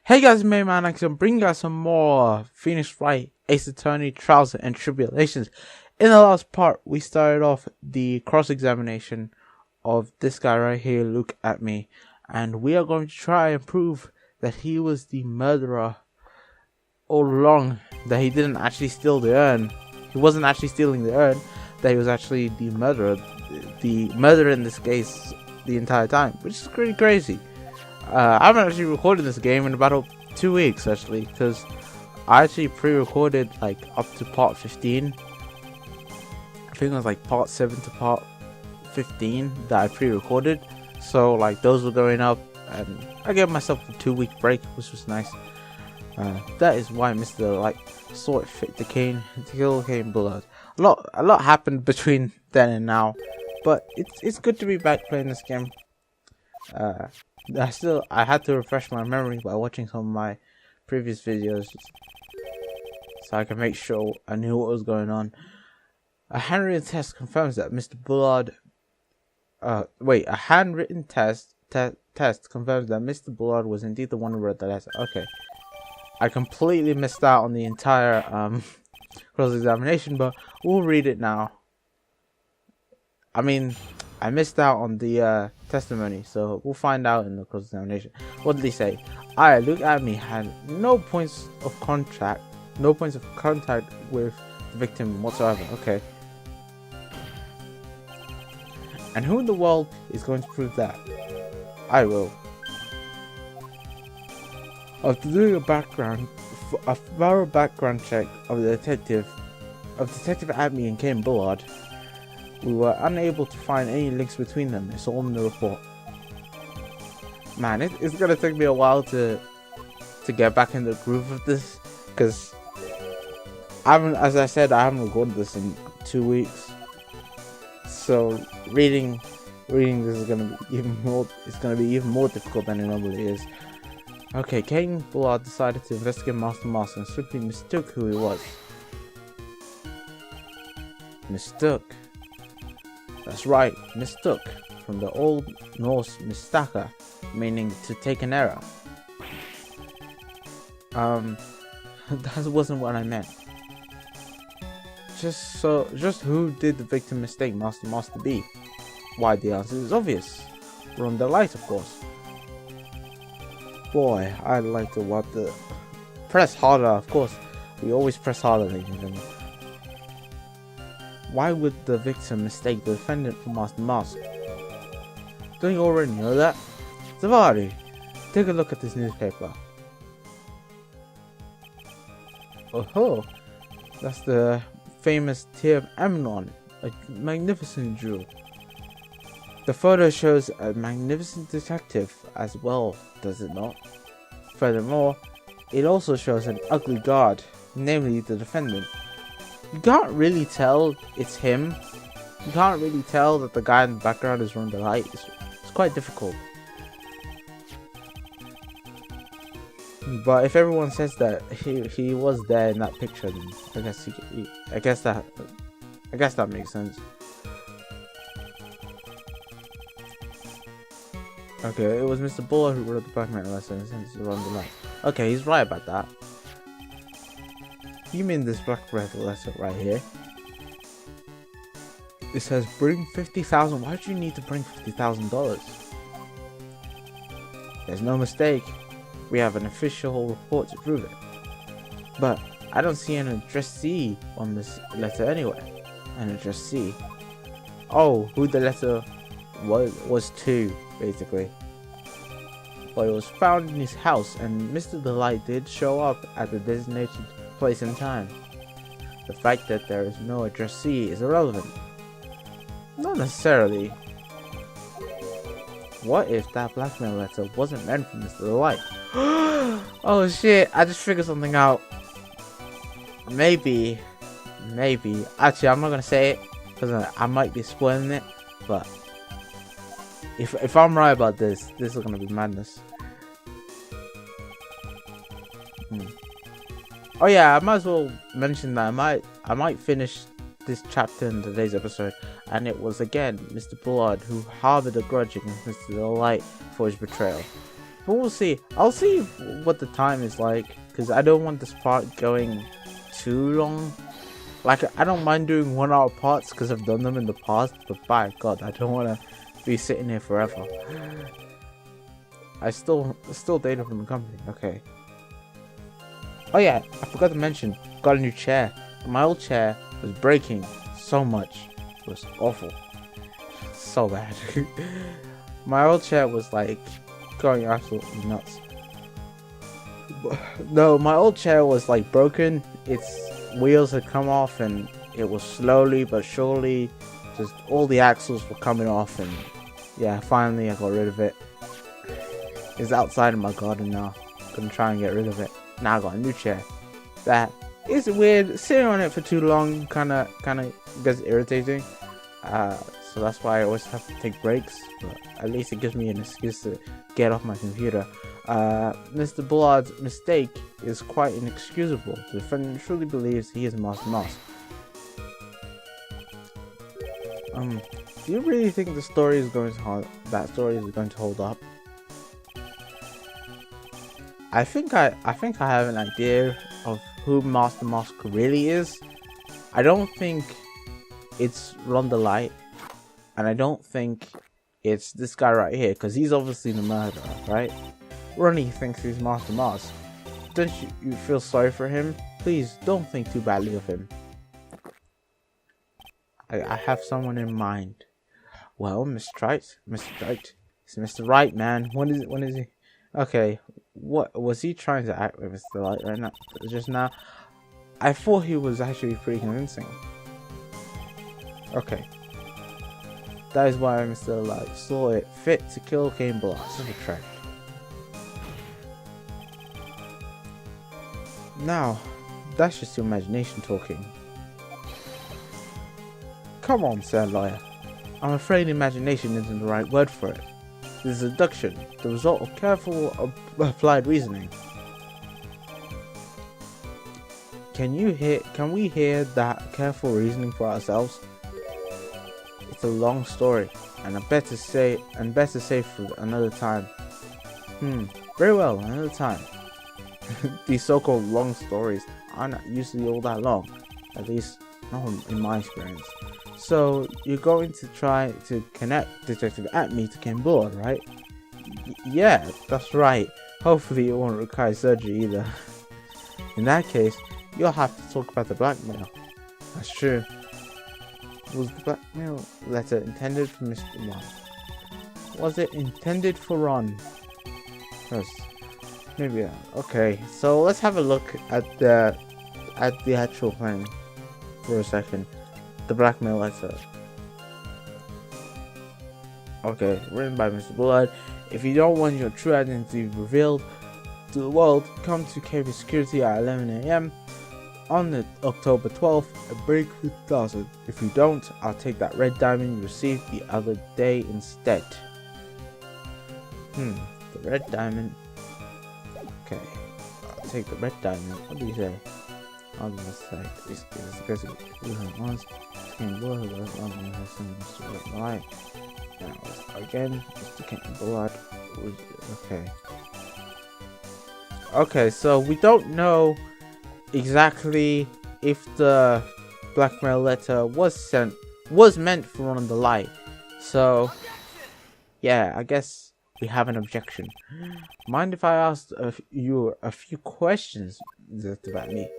Hey guys, man, I'm bringing you guys some more Phoenix Wright, Ace Attorney, Trials and Tribulations. In the last part, we started off the cross-examination of this guy right here, Look At Me, and we are going to try and prove that he was the murderer all along, that he didn't actually steal the urn. He wasn't actually stealing the urn, that he was actually the murderer in this case the entire time, which is pretty crazy. I haven't actually recorded this game in about 2 weeks actually, because I actually pre-recorded like up to part 15. I think it was like part 7 to part 15 that I pre-recorded, so like those were going up, and I gave myself a 2-week break, which was nice. That is why Mr. Light saw it fit to kill Kane Bullard. A lot happened between then and now, but it's good to be back playing this game. I had to refresh my memory by watching some of my previous videos, so I can make sure I knew what was going on. A handwritten test confirms that Mr. Bullard. A handwritten test confirms that Mr. Bullard was indeed the one who wrote the letter. Okay, I completely missed out on the entire cross-examination, but we'll read it now. I mean, I missed out on the testimony, so we'll find out in the cross-examination. What did he say? I, Look At Me, had no points of contact with the victim whatsoever. Okay. And who in the world is going to prove that? I will. After doing a thorough background check of Detective Abney and Kane Bullard, we were unable to find any links between them. It's all in the report. Man, it's gonna take me a while to get back in the groove of this, because as I said, I haven't recorded this in 2 weeks. So reading this is gonna be even more. It's gonna be even more difficult than it normally is. Okay, Kane Bullard decided to investigate Master Mask and simply mistook who he was. Mistook. That's right, mistook, from the Old Norse mistaka, meaning to take an error. That wasn't what I meant. Just who did the victim mistake Master to be? Why, the answer is obvious. From the Light, of course. Boy, I'd like to want the press harder. Of course, we always press harder, ladies and gentlemen. Why would the victim mistake the defendant for Master Mask? Don't you already know that? Zavari, take a look at this newspaper. Oh, that's the famous Tear of Amnon, a magnificent jewel. The photo shows a magnificent detective as well, does it not? Furthermore, it also shows an ugly guard, namely the defendant. You can't really tell it's him. You can't really tell that the guy in the background is from the Light. It's quite difficult. But if everyone says that he was there in that picture, then I guess that makes sense. Okay, it was Mr. Bullard who wrote the Blackmail lesson since he's around the Light. Okay, he's right about that. You mean this Blackmail letter right here? It says bring $50,000. Why do you need to bring $50,000? There's no mistake. We have an official report to prove it. But I don't see an addressee on this letter anywhere. An addressee. Oh, who the letter was to, basically. Well, it was found in his house, and Mr. Delight did show up at the designated place and time. The fact that there is no addressee is irrelevant. Not necessarily. What if that blackmail letter wasn't meant for Mr. Delight? Oh shit, I just figured something out. Maybe. Actually, I'm not gonna say it, because I might be spoiling it, but if I'm right about this is gonna be madness. Oh yeah, I might as well mention that I might finish this chapter in today's episode, and it was again Mr. Bullard who harbored a grudge against Mr. Light for his betrayal. But we'll see. I'll see what the time is like, because I don't want this part going too long. Like, I don't mind doing 1 hour parts because I've done them in the past, but by God, I don't want to be sitting here forever. I still data from the company. Okay. Oh yeah, I forgot to mention, got a new chair. My old chair was breaking so much. It was awful. So bad. My old chair was like going absolutely nuts. No, my old chair was like broken. Its wheels had come off and it was slowly but surely just all the axles were coming off, and yeah, finally I got rid of it. It's outside in my garden now. Gonna try and get rid of it. Now I got a new chair. That is weird. Sitting on it for too long kinda gets irritating. So that's why I always have to take breaks, but at least it gives me an excuse to get off my computer. Mr. Bullard's mistake is quite inexcusable. The defendant truly believes he is Master Moss. Do you really think the story is going to hold up? I think I have an idea of who Master Moss really is. I don't think it's Rhonda Light, and I don't think it's this guy right here, because he's obviously the murderer, right? Ronnie thinks he's Master Moss. Don't you feel sorry for him? Please don't think too badly of him. I have someone in mind. Well, Mr. Wright, it's Mr. Wright, man. When is he? Okay, what was he trying to act with Mr. Light right now? Just now, I thought he was actually pretty convincing. Okay, that is why Mr. Light saw it fit to kill Cain Bullard. Such a trick. Now, that's just your imagination talking. Come on, Sir Lawyer. I'm afraid imagination isn't the right word for it. This is deduction, the result of careful applied reasoning. Can we hear that careful reasoning for ourselves? It's a long story, and better say for another time. Very well, another time. These so-called long stories are not usually all that long, at least not in my experience. So you're going to try to connect Detective Atme to Cain Bullard, right? Yeah, that's right. Hopefully it won't require surgery either. In that case, you'll have to talk about the blackmail. That's true. Was the blackmail letter intended for Mr. Ron? Was it intended for Ron? Yes. Maybe. Okay, so let's have a look at the actual thing for a second. The blackmail letter. Okay, written by Mr. Bullard. If you don't want your true identity revealed to the world, come to KB Security at 11 AM on the October 12th and break 5000. If you don't, I'll take that red diamond you received the other day instead. The red diamond. Okay, I'll take the red diamond. What do you say? I was gonna say this is because it once Cain Bullard has some Mr. Wright. Again, Mr. Cain Bullard. Okay. Okay, so we don't know exactly if the blackmail letter was meant for Rhonda Light. So yeah, I guess we have an objection. Mind if I ask you a few questions about me?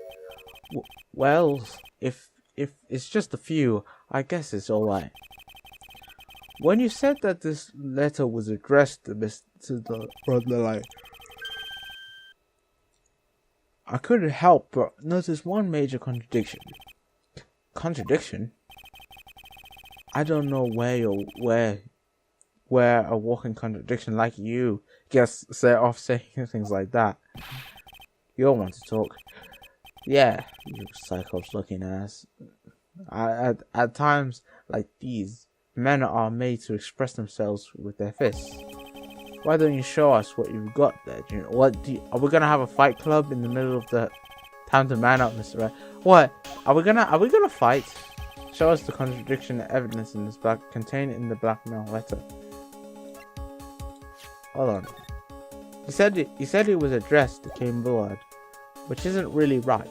Well, if it's just a few, I guess it's alright. When you said that this letter was addressed to the Rhonda Light, I couldn't help but notice one major contradiction. Contradiction? I don't know where a walking contradiction like you gets set off saying things like that. You don't want to talk. Yeah, you Cyclops looking ass. At times like these, men are made to express themselves with their fists. Why don't you show us what you've got there? Are we gonna have a fight club in the middle of the time to man up, Mr. Wright? What? Are we gonna fight? Show us the contradiction and evidence in this contained in the blackmail letter. Hold on. He said it was addressed to Kane Bullard, which isn't really right.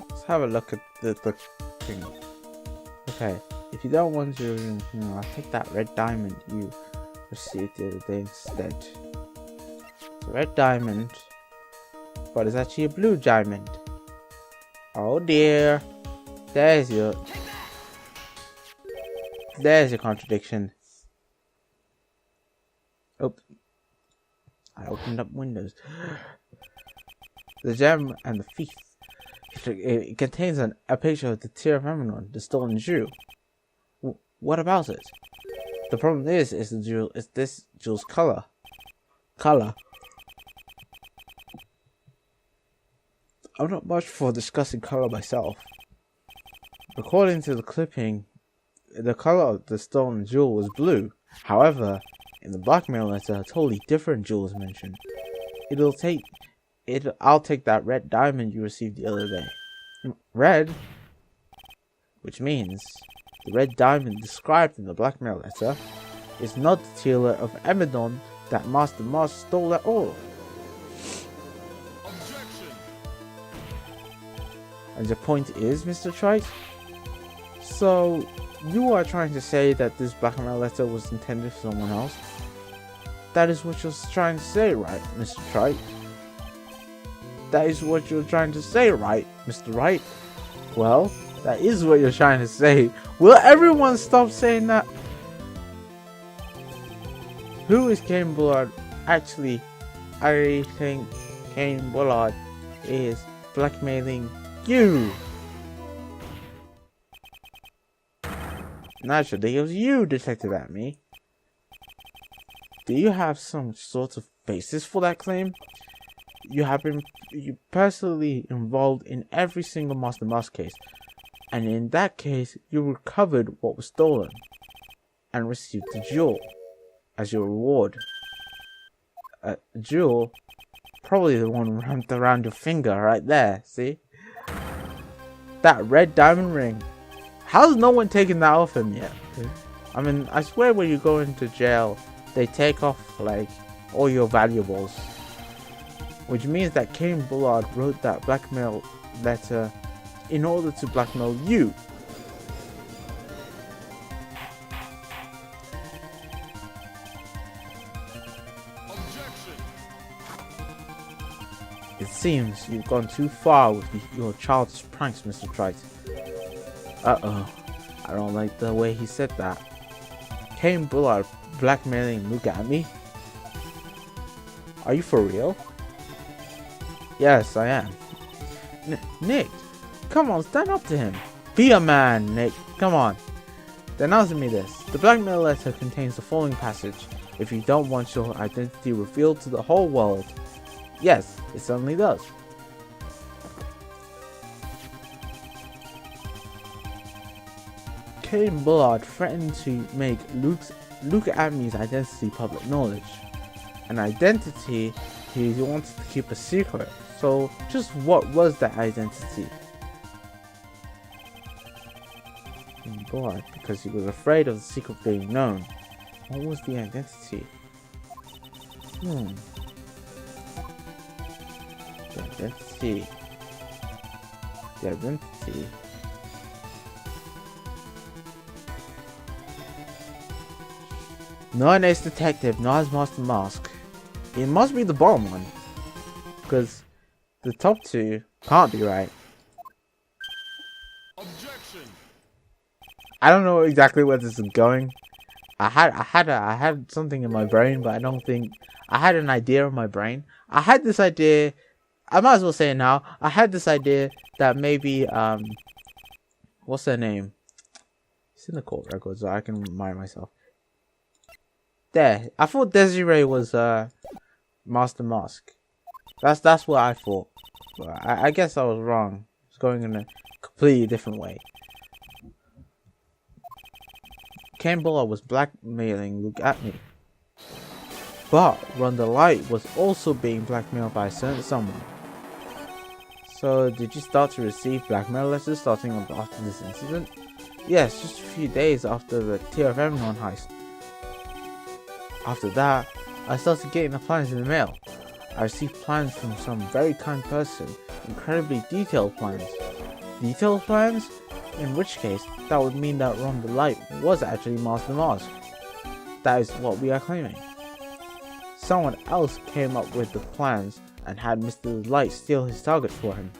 Let's have a look at the thing. Okay, if you don't want to, I'll take that red diamond you received the other day instead. It's a red diamond, but it's actually a blue diamond. Oh dear. There's your contradiction. Oh, I opened up Windows. The gem and the thief. It contains a picture of the tear of Amnon, the stolen jewel. What about it? The problem is the jewel is this jewel's color. I'm not much for discussing color myself. According to the clipping, the color of the stolen jewel was blue. However, in the blackmail letter, a totally different jewel is mentioned. I'll take that red diamond you received the other day. Red? Which means the red diamond described in the blackmail letter is not the tear of Amnon that Master Mask stole at all. And the point is, Mr. Wright, so you are trying to say that this blackmail letter was intended for someone else? That is what you're trying to say, right, Mr. Wright? That is what you're trying to say, right, Mr. Wright? Well, that is what you're trying to say. Will everyone stop saying that? Who is Kane Bullard? Actually, I think Kane Bullard is blackmailing you. Naturally, it was you, Detective Atme. Do you have some sort of basis for that claim? You personally involved in every single Master Mask case, and in that case, you recovered what was stolen and received the jewel as your reward. A jewel, probably the one wrapped around your finger right there. See? That red diamond ring. How's no one taken that off him yet? I mean, I swear when you go into jail, they take off like all your valuables. Which means that Kane Bullard wrote that blackmail letter in order to blackmail you. It seems you've gone too far with your childish pranks, Mr. Wright. Uh-oh. I don't like the way he said that. Kane Bullard blackmailing Luke at me? Are you for real? Yes, I am. Nick, come on, stand up to him. Be a man, Nick. Come on. Then answer me this. The blackmail letter contains the following passage. If you don't want your identity revealed to the whole world. Yes, it certainly does. Kane Bullard threatened to make Luke Abney's identity public knowledge. An identity he wanted to keep a secret. So, just what was that identity? Kane Bullard, because he was afraid of the secret being known. What was the identity? The identity. Not an ace detective, not as Master Mask. It must be the bottom one. Because the top two can't be right. Objection. I don't know exactly where this is going. I had something in my brain, but I don't think I had an idea in my brain. I had this idea. I might as well say it now. I had this idea that maybe what's her name? It's in the court records, so I can remind myself. There, I thought Desiree was Master Mask. That's what I thought. But I guess I was wrong. It's going in a completely different way. Kane Bullard was blackmailing Luke at me. But Rhonda Light was also being blackmailed by a certain someone. So, did you start to receive blackmail letters starting after this incident? Yes, just a few days after the Tear of Everyone heist. After that, I started getting the plans in the mail. I received plans from some very kind person, incredibly detailed plans. Detailed plans? In which case, that would mean that Ron the Light was actually Master Mask. That is what we are claiming. Someone else came up with the plans and had Mr. Light steal his target for him.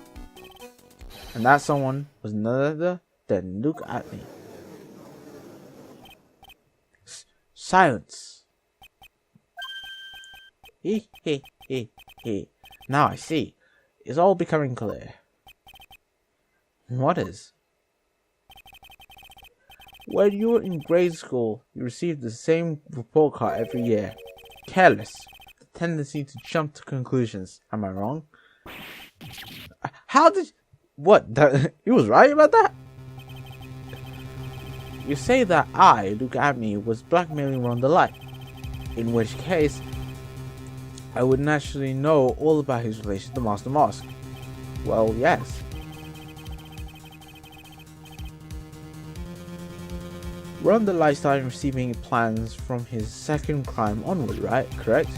And that someone was none other than Luke Atney. Silence! He. Now I see. It's all becoming clear. What is? When you were in grade school, you received the same report card every year. Careless. The tendency to jump to conclusions. Am I wrong? How did... What? He was right about that? You say that I, Luke Atney, was blackmailing Ron the Light. In which case, I would naturally know all about his relation to Master Mask. Well, yes. Ron the Light started receiving plans from his second crime onward, right? Correct?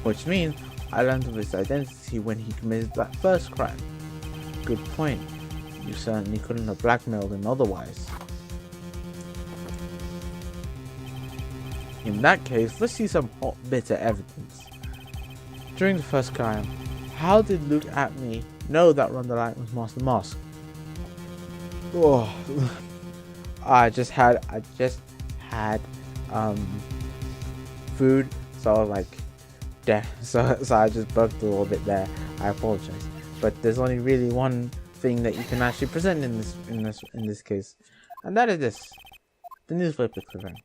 Which means I learned of his identity when he committed that first crime. Good point. You certainly couldn't have blackmailed him otherwise. In that case, let's see some hot bitter evidence. During the first crime, how did Luke Atney know that Ron the Light was Master Mask? Oh, I just had food, so I was like, yeah, so I just burped a little bit there. I apologize, but there's only really one thing that you can actually present in this case, and that is this: the newspaper clipping.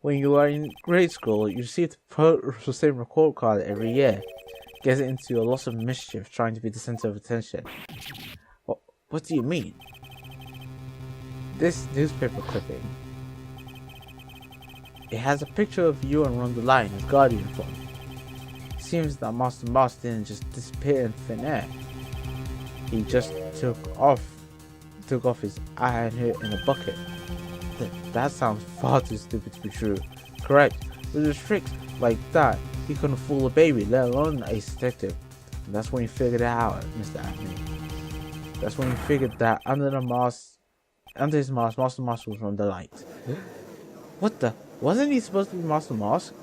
When you are in grade school, you receive the same report card every year. Gets into a lot of mischief, trying to be the center of attention. What do you mean? This newspaper clipping, it has a picture of you and Ron the Light in his guardian form. It seems that Master Mask didn't just disappear in thin air. He just took off his eye and hit it in a bucket. That sounds far too stupid to be true. Correct. With his tricks like that, he couldn't fool a baby, let alone a detective. And that's when he figured it out, Mr. Atney. That's when he figured that under his mask, Master Mask was Ron the Light. What the? Wasn't he supposed to be Master Mask?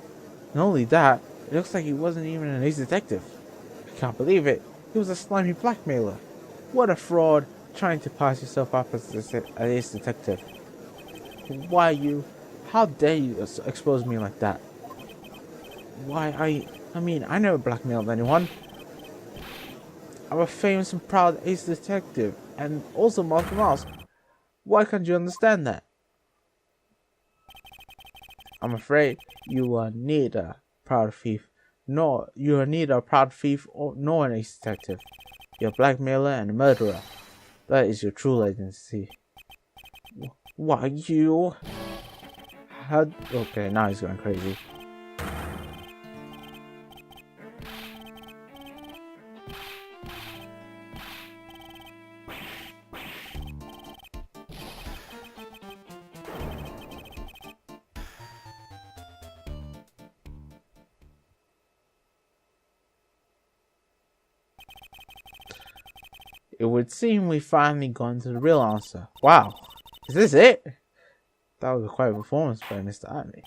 Not only that, it looks like he wasn't even an ace detective. I can't believe it. He was a slimy blackmailer. What a fraud, trying to pass yourself up as an ace detective. Why you? How dare you expose me like that? Why, I mean, I never blackmailed anyone. I'm a famous and proud ace detective, and also Master Mask. Why can't you understand that? I'm afraid you are neither a proud thief nor an ace detective. You're a blackmailer and a murderer. That is your true identity. Why you? Okay, now he's going crazy. It would seem we finally gone to the real answer. Wow, is this it? That was quite a performance by Mr. Atney.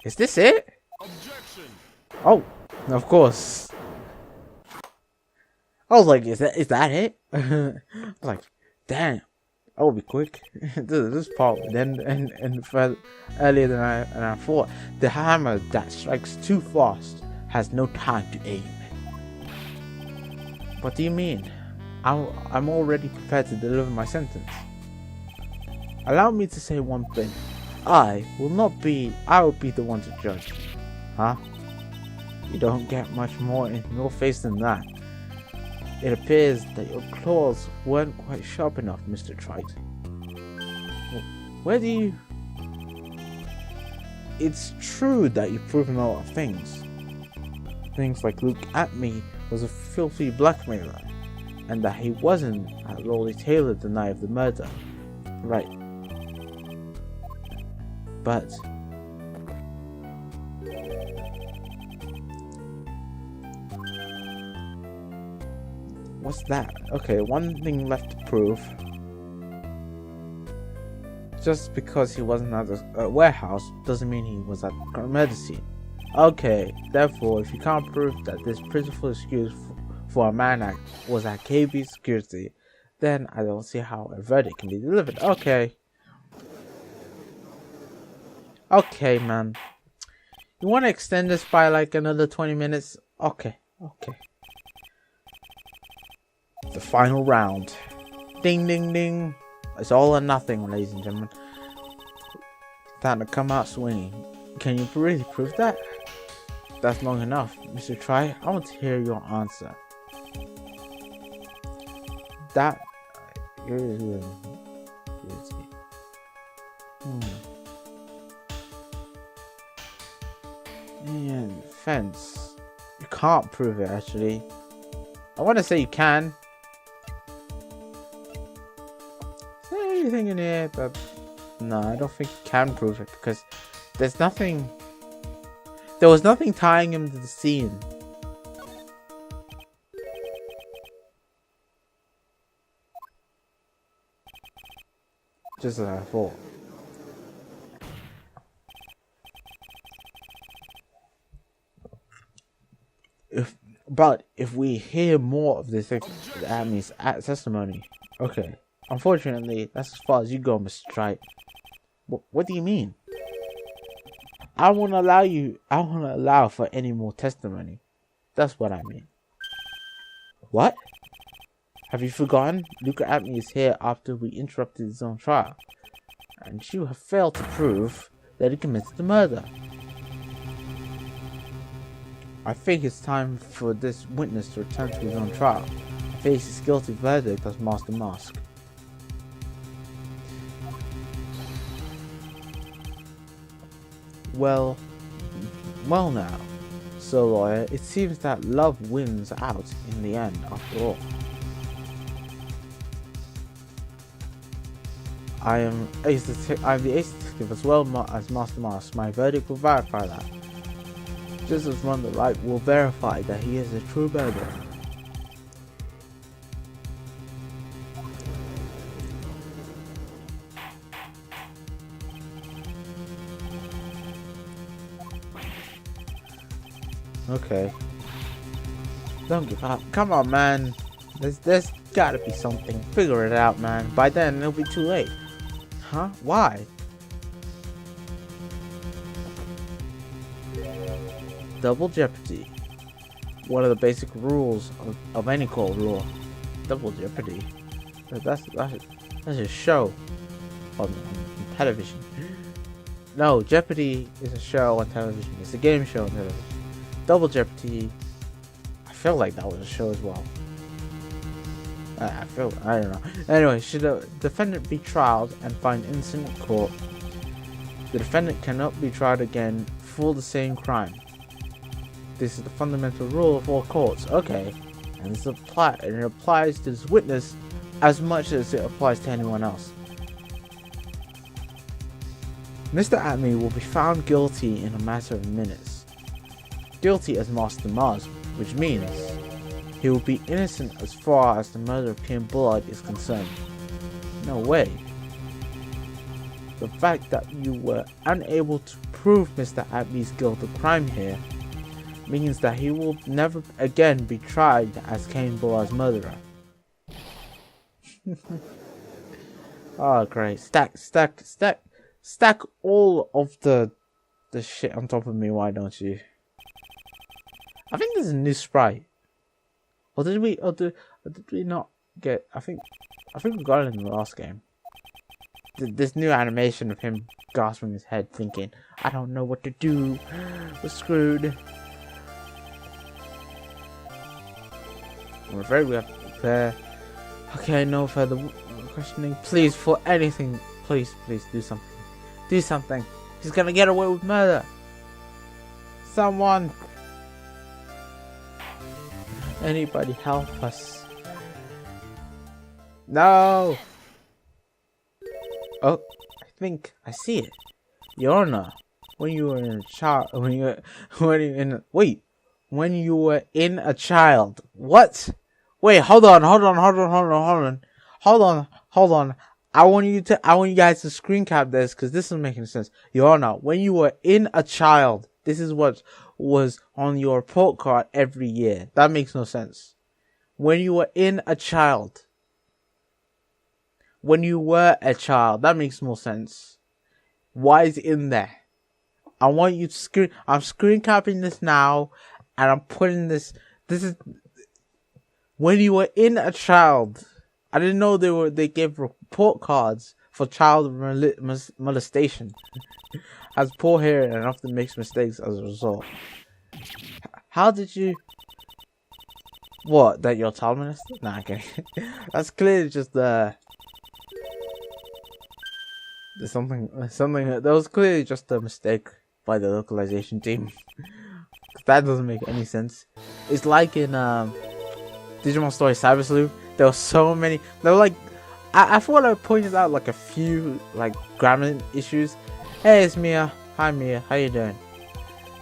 Is this it? Objection. Oh, of course. I was like, is that it? I was like, damn, that would be quick. this part would end earlier than I thought. The hammer that strikes too fast has no time to aim. What do you mean? I'm already prepared to deliver my sentence. Allow me to say one thing. I will be the one to judge. Huh? You don't get much more in your face than that. It appears that your claws weren't quite sharp enough, Mr. Wright. Where do you... It's true that you've proven a lot of things. Things like Luke Atney was a filthy blackmailer. and that he wasn't at Lolly Taylor the night of the murder. Right. But what's that? Okay, one thing left to prove. Just because he wasn't at the warehouse doesn't mean he was at the murder scene. Okay, therefore, if you can't prove that this principal excuse for a man that was at KB security, then I don't see how a verdict can be delivered. Okay. Okay, man. You want to extend this by like another 20 minutes? Okay. The final round. Ding, ding, ding. It's all or nothing, ladies and gentlemen. Time to come out swinging. Can you really prove that? That's long enough, Mr. Try. I want to hear your answer. That... And fence. You can't prove it, actually. I want to say you can. Is there anything in here? But no, I don't think you can prove it because there's nothing. There was nothing tying him to the scene. Just as I thought. But if we hear more of this Amy's testimony, okay. Unfortunately, that's as far as you go, Mr. Wright. What do you mean? I won't allow for any more testimony. That's what I mean. What? Have you forgotten? Luca Abney is here after we interrupted his own trial. And you have failed to prove that he committed the murder. I think it's time for this witness to return to his own trial and face his guilty verdict as Master Mask. Well now. So, lawyer, it seems that love wins out in the end, after all. I am the ace detective as well as Master Mask. My verdict will verify that. Just as Ron the Wright will verify that he is a true murderer. Okay. Don't give up. Come on, man. There's gotta be something. Figure it out, man. By then, it'll be too late. Huh? Why? Double jeopardy. One of the basic rules of any court of law. Double jeopardy. That's a show on television. No, Jeopardy is a show on television. It's a game show on television. Double jeopardy. I feel like that was a show as well. I don't know. Anyway, should a defendant be tried and found innocent in court, the defendant cannot be tried again for the same crime. This is the fundamental rule of all courts. Okay, and it applies to this witness as much as it applies to anyone else. Mr. Atme will be found guilty in a matter of minutes. Guilty as Master Mars, which means he will be innocent as far as the murder of King Bullard is concerned. No way. The fact that you were unable to prove Mr. Atme's guilt of crime here means that he will never again be tried as Cain Bullard's murderer. Oh great. Stack all of the shit on top of me, why don't you? I think there's a new sprite. Or did we not get I think we got it in the last game. This new animation of him gasping his head thinking, I don't know what to do. We're screwed. I'm afraid we have to prepare. Okay, no further questioning. Please, for anything, please do something. Do something. He's gonna get away with murder. Someone. Anybody help us. No! Oh, I think I see it. Your Honor, when you were in a child, when you were in a child. What? Wait, hold on. I want you guys to screen cap this because this is making sense. Your Honor, when you were in a child, this is what was on your report card every year. That makes no sense. When you were in a child. When you were a child, that makes more sense. Why is it in there? I want you to I'm screen capping this now, and I'm putting this. This is when you were in a child. I didn't know they gave report cards for child molestation. Has poor hearing and often makes mistakes as a result. How did you? What? That you're child molested? Nah, okay. That's clearly just There's something. That was clearly just a mistake by the localization team. That doesn't make any sense. It's like in Digimon Story Cyber Sleuth. There were so many. There were like, I thought I pointed out like a few like grammar issues. Hey, it's Mia. Hi Mia, how you doing?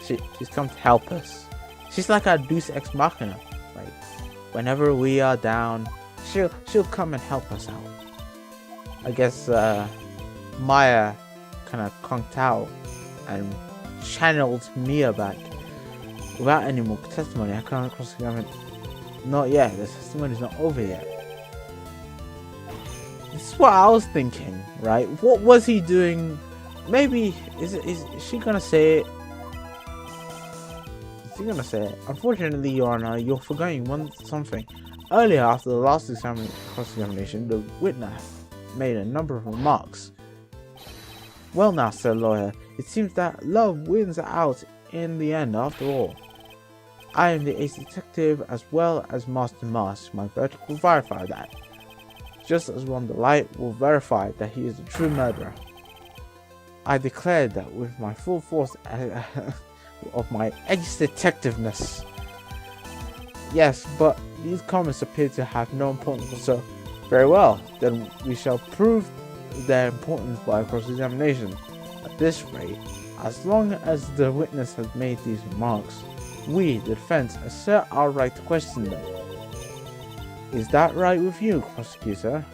She's come to help us. She's like our Deus Ex Machina. Like whenever we are down, she'll come and help us out. I guess Maya kind of conked out and channeled Mia back without any more testimony. I can't cross-examine. Not yet. The testimony's not over yet. This is what I was thinking, right? What was he doing? Maybe is she gonna say it? Is he gonna say it? Unfortunately, Your Honor, you're forgetting something. Earlier, after the last cross-examination, the witness made a number of remarks. Well now, Sir Lawyer, it seems that love wins out in the end after all. I am the ace detective as well as Master Mask. My verdict will verify that. Just as Ron the Light will verify that he is the true murderer. I declare that with my full force of my ace detectiveness. Yes, but these comments appear to have no importance, so very well, then we shall prove their importance by cross-examination. At this rate, as long as the witness has made these remarks, we, the defense, assert our right to question them. Is that right with you, prosecutor?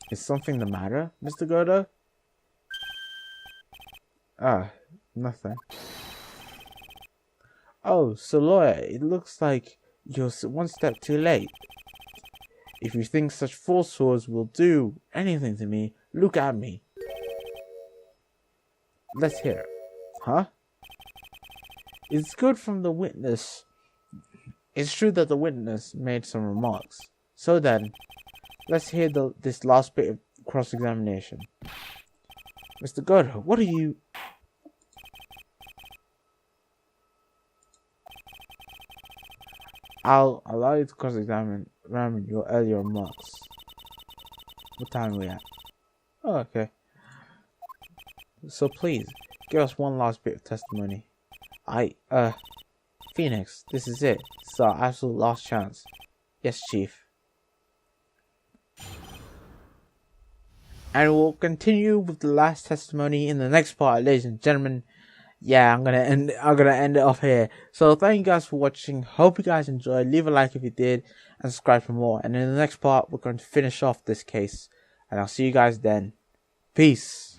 Is something the matter, Mr. Godo? Nothing. Oh, so lawyer, it looks like you're one step too late. If you think such falsehoods will do anything to me, look at me. Let's hear it. Huh? It's good from the witness. It's true that the witness made some remarks. So then, let's hear this last bit of cross-examination. Mr. Godo, what are you... I'll allow you to cross-examine your earlier remarks. What time are we at? Oh, okay. So please, give us one last bit of testimony. Phoenix, this is it. It's our absolute last chance. Yes, Chief. And we'll continue with the last testimony in the next part, ladies and gentlemen. Yeah, I'm gonna end it off here. So thank you guys for watching. Hope you guys enjoyed. Leave a like if you did, and subscribe for more. And in the next part, we're going to finish off this case. And I'll see you guys then. Peace.